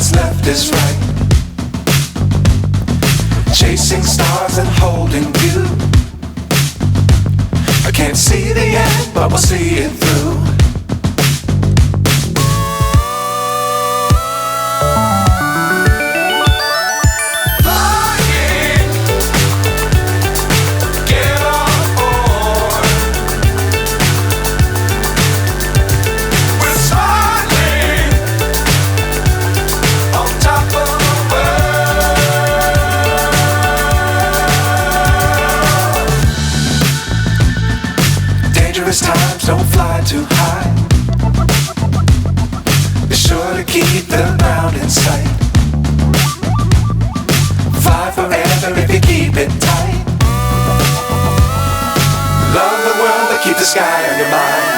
what's left is right. Chasing stars and holding you. I can't see the end, but we'll see it through. Times don't fly too high. Be sure to keep the ground in sight. Fly forever if you keep it tight. Love the world, but keep the sky on your mind.